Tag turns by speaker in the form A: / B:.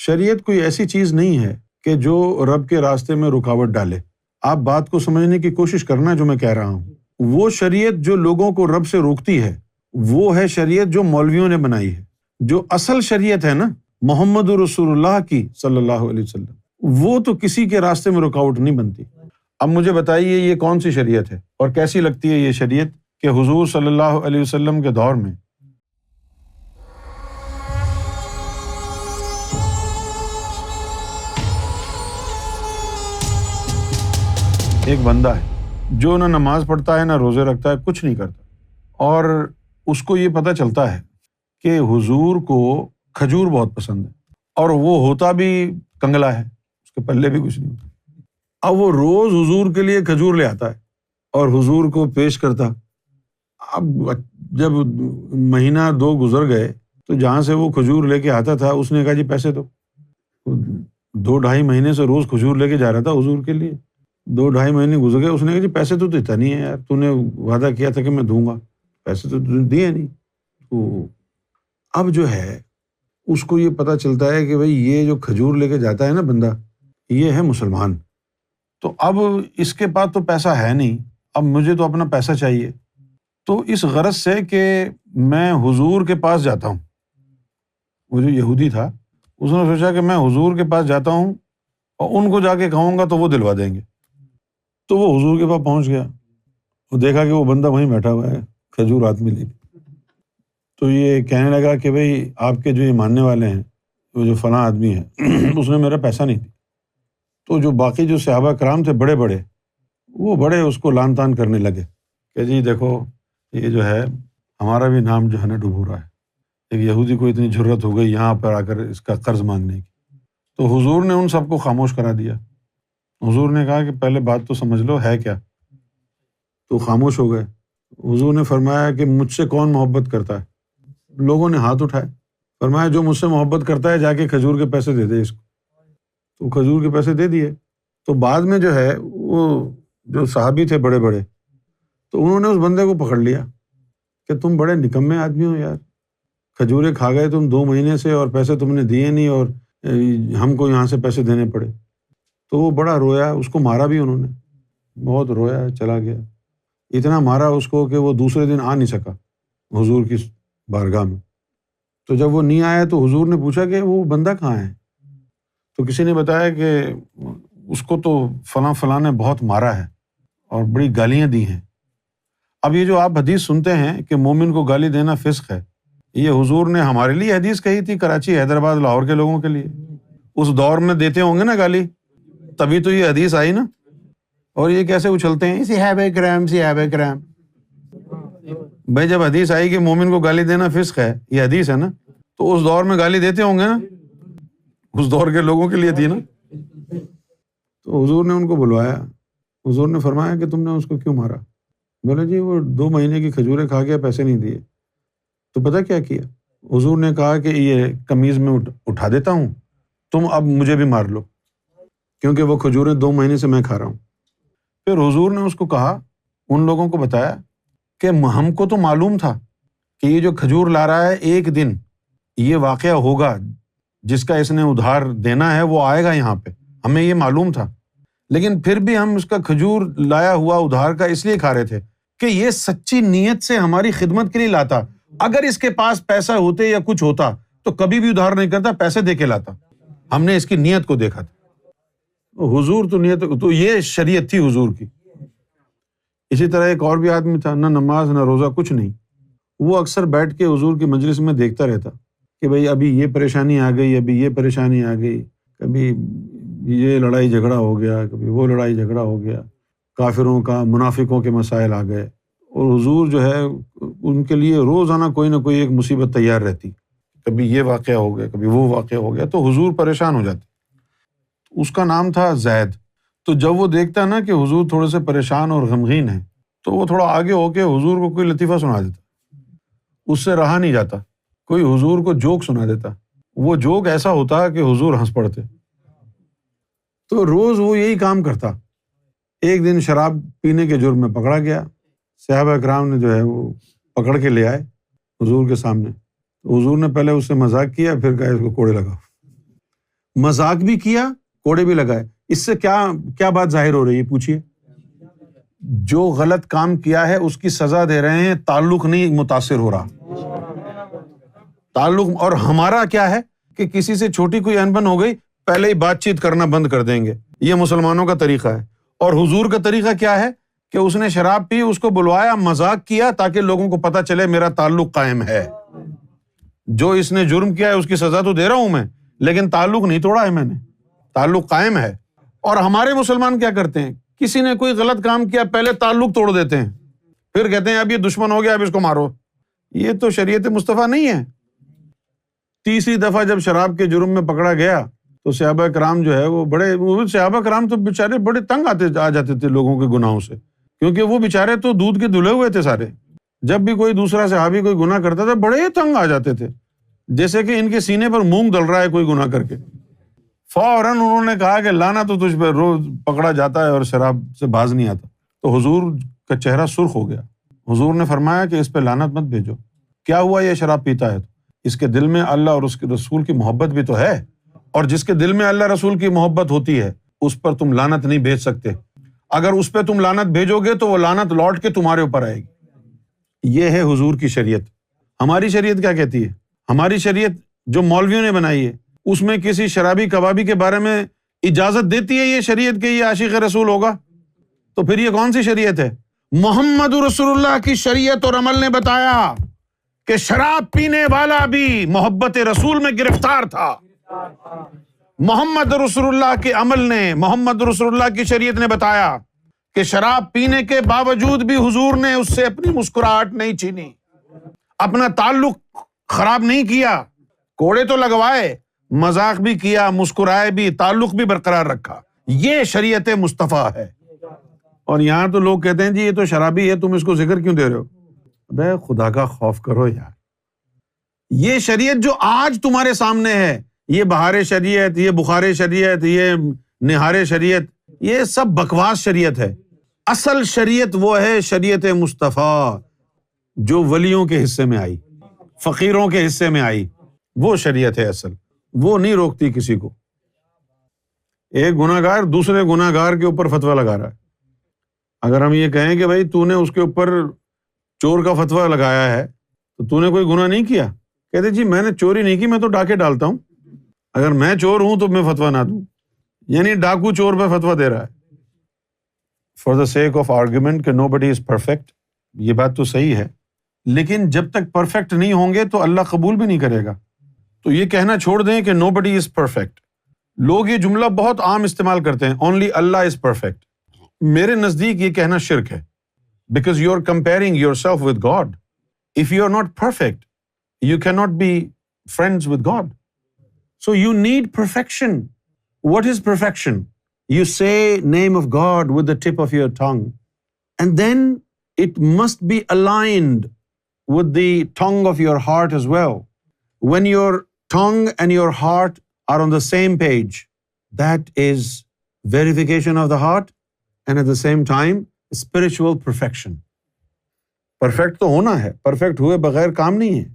A: شریعت کوئی ایسی چیز نہیں ہے کہ جو رب کے راستے میں رکاوٹ ڈالے۔ آپ بات کو سمجھنے کی کوشش کرنا جو میں کہہ رہا ہوں۔ وہ شریعت جو لوگوں کو رب سے روکتی ہے وہ ہے شریعت جو مولویوں نے بنائی ہے۔ جو اصل شریعت ہے نا محمد رسول اللہ کی صلی اللہ علیہ وسلم، وہ تو کسی کے راستے میں رکاوٹ نہیں بنتی۔ اب مجھے بتائیے یہ کون سی شریعت ہے اور کیسی لگتی ہے یہ شریعت کہ حضور صلی اللہ علیہ وسلم کے دور میں ایک بندہ ہے جو نہ نماز پڑھتا ہے نہ روزے رکھتا ہے، کچھ نہیں کرتا، اور اس کو یہ پتہ چلتا ہے کہ حضور کو کھجور بہت پسند ہے، اور وہ ہوتا بھی کنگلا ہے، اس کے پلے بھی کچھ نہیں ہوتا۔ اب وہ روز حضور کے لیے کھجور لے آتا ہے اور حضور کو پیش کرتا۔ اب جب مہینہ دو گزر گئے تو جہاں سے وہ کھجور لے کے آتا تھا اس نے کہا جی پیسے دو۔ 2-2.5 مہینے سے روز کھجور لے کے جا رہا تھا حضور کے لیے، 2-2.5 مہینے گزر گئے، اس نے کہا جی پیسے تو دیتا نہیں ہے یار، تو نے وعدہ کیا تھا کہ میں دوں گا، پیسے تو دیے نہیں۔ تو اب جو ہے اس کو یہ پتہ چلتا ہے کہ بھئی یہ جو کھجور لے کے جاتا ہے نا بندہ، یہ ہے مسلمان، تو اب اس کے پاس تو پیسہ ہے نہیں، اب مجھے تو اپنا پیسہ چاہیے۔ تو اس غرض سے کہ میں حضور کے پاس جاتا ہوں، وہ جو یہودی تھا اس نے سوچا کہ میں حضور کے پاس جاتا ہوں اور ان کو جا کے کہوں گا تو وہ دلوا دیں گے۔ تو وہ حضور کے پاس پہنچ گیا، وہ دیکھا کہ وہ بندہ وہیں بیٹھا ہوا ہے کھجور ہاتھ میں لے کے۔ تو یہ کہنے لگا کہ بھئی آپ کے جو یہ ماننے والے ہیں، وہ جو فلاں آدمی ہے اس نے میرا پیسہ نہیں دیا۔ تو جو باقی جو صحابہ کرام تھے بڑے بڑے، وہ بڑے اس کو لان تان کرنے لگے کہ جی دیکھو یہ جو ہے ہمارا بھی نام جو ہے نا ڈوب رہا ہے، ایک یہودی کو اتنی جرت ہو گئی یہاں پر آ کر اس کا قرض مانگنے کی۔ تو حضور نے ان سب کو خاموش کرا دیا۔ حضور نے کہا کہ پہلے بات تو سمجھ لو ہے کیا، تو خاموش ہو گئے۔ حضور نے فرمایا کہ مجھ سے کون محبت کرتا ہے؟ لوگوں نے ہاتھ اٹھائے، فرمایا جو مجھ سے محبت کرتا ہے جا کے کھجور کے پیسے دے دے اس کو۔ تو کھجور کے پیسے دے دیے۔ تو بعد میں جو ہے وہ جو صحابی تھے بڑے بڑے، تو انہوں نے اس بندے کو پکڑ لیا کہ تم بڑے نکمے آدمی ہو یار، کھجوریں کھا گئے تم 2 مہینے سے اور پیسے تم نے دیے نہیں، اور ہم کو یہاں سے پیسے دینے پڑے۔ تو وہ بڑا رویا، اس کو مارا بھی انہوں نے، بہت رویا، چلا گیا۔ اتنا مارا اس کو کہ وہ دوسرے دن آ نہیں سکا حضور کی بارگاہ میں۔ تو جب وہ نہیں آیا تو حضور نے پوچھا کہ وہ بندہ کہاں ہے؟ تو کسی نے بتایا کہ اس کو تو فلاں فلاں نے بہت مارا ہے اور بڑی گالیاں دی ہیں۔ اب یہ جو آپ حدیث سنتے ہیں کہ مومن کو گالی دینا فسق ہے، یہ حضور نے ہمارے لیے حدیث کہی تھی، کراچی، حیدرآباد، لاہور کے لوگوں کے لیے؟ اس دور میں دیتے ہوں گے نا گالی، تبھی تو یہ حدیث آئی نا۔ اور یہ کیسے اچھلتے ہیں صحابہ کرام صحابہ کرام۔ بھائی جب حدیث آئی کہ مومن کو گالی دینا فسق ہے، یہ حدیث ہے نا، تو اس دور میں گالی دیتے ہوں گے نا، اس دور کے لوگوں کے لیے تھی نا۔ تو حضور نے ان کو بلوایا، حضور نے فرمایا کہ تم نے اس کو کیوں مارا؟ بولے جی وہ 2 مہینے کی کھجوریں کھا گیا، پیسے نہیں دیے۔ تو پتہ کیا کیا؟ حضور نے کہا کہ یہ قمیض میں اٹھا دیتا ہوں، تم اب مجھے بھی مار لو، کیونکہ وہ کھجوریں 2 مہینے سے میں کھا رہا ہوں۔ پھر حضور نے اس کو کہا، ان لوگوں کو بتایا کہ ہم کو تو معلوم تھا کہ یہ جو کھجور لا رہا ہے ایک دن یہ واقعہ ہوگا، جس کا اس نے ادھار دینا ہے وہ آئے گا یہاں پہ، ہمیں یہ معلوم تھا، لیکن پھر بھی ہم اس کا کھجور لایا ہوا ادھار کا اس لیے کھا رہے تھے کہ یہ سچی نیت سے ہماری خدمت کے لیے لاتا۔ اگر اس کے پاس پیسہ ہوتے یا کچھ ہوتا تو کبھی بھی ادھار نہیں کرتا، پیسے دے کے لاتا۔ ہم نے اس کی نیت کو دیکھا تھا۔ حضور تو نیت، تو یہ شریعت تھی حضور کی۔ اسی طرح ایک اور بھی آدمی تھا، نہ نماز نہ روزہ، کچھ نہیں، وہ اکثر بیٹھ کے حضور کی مجلس میں دیکھتا رہتا کہ بھئی ابھی یہ پریشانی آ گئی، ابھی یہ پریشانی آ گئی، کبھی یہ لڑائی جھگڑا ہو گیا، کبھی وہ لڑائی جھگڑا ہو گیا، کافروں کا، منافقوں کے مسائل آ گئے، اور حضور جو ہے ان کے لیے روزانہ کوئی نہ کوئی ایک مصیبت تیار رہتی، کبھی یہ واقعہ ہو گیا، کبھی وہ واقعہ ہو گیا، تو حضور پریشان ہو جاتے۔ اس کا نام تھا زید۔ تو جب وہ دیکھتا نا کہ حضور تھوڑے سے پریشان اور غمگین ہیں تو وہ تھوڑا آگے ہو کے حضور کو کوئی لطیفہ سنا دیتا، اس سے رہا نہیں جاتا، کوئی حضور کو جوک سنا دیتا، وہ جوک ایسا ہوتا کہ حضور ہنس پڑتے۔ تو روز وہ یہی کام کرتا۔ ایک دن شراب پینے کے جرم میں پکڑا گیا، صحابہ کرام نے جو ہے وہ پکڑ کے لے آئے حضور کے سامنے۔ حضور نے پہلے اس سے مذاق کیا، پھر کہا اس کو کوڑے لگاؤ۔ مذاق بھی کیا، کوڑے بھی لگائے. اس سے کیا بات ظاہر ہو رہی ہے؟ پوچھیے. جو غلط کام کیا ہے اس کی سزا دے رہے ہیں، تعلق نہیں متاثر ہو رہا. تعلق. اور ہمارا کیا ہے کہ کسی سے چھوٹی کوئی انبن ہو گئی، پہلے ہی بات چیت کرنا بند کر دیں گے. یہ مسلمانوں کا طریقہ ہے. اور حضور کا طریقہ کیا ہے کہ اس نے شراب پی، اس کو بلوایا، مذاق کیا تاکہ لوگوں کو پتہ چلے میرا تعلق قائم ہے. جو اس نے جرم کیا ہے اس کی سزا تو دے رہا ہوں میں، لیکن تعلق نہیں توڑا ہے میں نے، تعلق قائم ہے. اور ہمارے مسلمان کیا کرتے ہیں؟ کسی نے کوئی غلط کام کیا، پہلے تعلق توڑ دیتے ہیں، پھر کہتے ہیں اب یہ دشمن ہو گیا، اب اس کو مارو. یہ تو شریعت مصطفیٰ نہیں ہے. تیسری دفعہ جب شراب کے جرم میں پکڑا گیا تو صحابہ کرام جو ہے وہ صحابہ کرام تو بیچارے بڑے تنگ آ جاتے تھے لوگوں کے گناہوں سے، کیونکہ وہ بیچارے تو دودھ کے دھلے ہوئے تھے سارے. جب بھی کوئی دوسرا صحابی کوئی گناہ کرتا تھا بڑے تنگ آ جاتے تھے، جیسے کہ ان کے سینے پر مونگ ڈل رہا ہے کوئی گناہ کر کے. فوراً انہوں نے کہا کہ لانا تو تجھ پہ، روز پکڑا جاتا ہے اور شراب سے باز نہیں آتا. تو حضور کا چہرہ سرخ ہو گیا. حضور نے فرمایا کہ اس پہ لعنت مت بھیجو. کیا ہوا؟ یہ شراب پیتا ہے تو اس کے دل میں اللہ اور اس کے رسول کی محبت بھی تو ہے، اور جس کے دل میں اللہ رسول کی محبت ہوتی ہے اس پر تم لعنت نہیں بھیج سکتے. اگر اس پہ تم لعنت بھیجو گے تو وہ لعنت لوٹ کے تمہارے اوپر آئے گی. یہ ہے حضور کی شریعت. ہماری شریعت کیا کہتی ہے؟ ہماری شریعت جو مولویوں نے بنائی ہے اس میں کسی شرابی کبابی کے بارے میں اجازت دیتی ہے یہ شریعت کہ یہ عاشق رسول ہوگا؟ تو پھر یہ کون سی شریعت ہے؟ محمد رسول اللہ کی شریعت اور عمل نے بتایا کہ شراب پینے والا بھی محبت رسول میں گرفتار تھا. محمد رسول اللہ کے عمل نے، محمد رسول اللہ کی شریعت نے بتایا کہ شراب پینے کے باوجود بھی حضور نے اس سے اپنی مسکراہٹ نہیں چھینی، اپنا تعلق خراب نہیں کیا. کوڑے تو لگوائے، مذاق بھی کیا، مسکرائے بھی، تعلق بھی برقرار رکھا. یہ شریعت مصطفیٰ ہے. اور یہاں تو لوگ کہتے ہیں جی یہ تو شرابی ہے، تم اس کو ذکر کیوں دے رہے ہو؟ بے خدا کا خوف کرو یار. یہ شریعت جو آج تمہارے سامنے ہے، یہ بہار شریعت، یہ بخار شریعت، یہ نہار شریعت، یہ سب بکواس شریعت ہے. اصل شریعت وہ ہے شریعت مصطفیٰ جو ولیوں کے حصے میں آئی، فقیروں کے حصے میں آئی. وہ شریعت ہے اصل، وہ نہیں روکتی کسی کو. ایک گناہ گار دوسرے گناہ گار کے اوپر فتویٰ لگا رہا ہے. اگر ہم یہ کہیں کہ بھائی تو نے اس کے اوپر چور کا فتویٰ لگایا ہے تو نے کوئی گناہ نہیں کیا، کہتے جی میں نے چوری نہیں کی، میں تو ڈاکے ڈالتا ہوں، اگر میں چور ہوں تو میں فتویٰ نہ دوں. یعنی ڈاکو چور پہ فتویٰ دے رہا ہے. For the sake of argument کہ نو بڈی از پرفیکٹ. یہ بات تو صحیح ہے، لیکن جب تک پرفیکٹ نہیں ہوں گے تو اللہ قبول بھی نہیں کرے گا. تو یہ کہنا چھوڑ دیں کہ نو بڈی از پرفیکٹ. لوگ یہ جملہ بہت عام استعمال کرتے ہیں، اونلی اللہ از پرفیکٹ. میرے نزدیک یہ کہنا شرک ہے، because you are comparing yourself with God. If you are not perfect you can not be friends with God. So you need perfection. What is perfection? You say name of God with the tip of your tongue, and then it must be aligned with the tongue of your heart as well. When your tongue and your heart are on the same page, that is verification of the heart and at the same time spiritual perfection. Perfect تو ہونا ہے، perfect ہوئے بغیر کام نہیں ہے.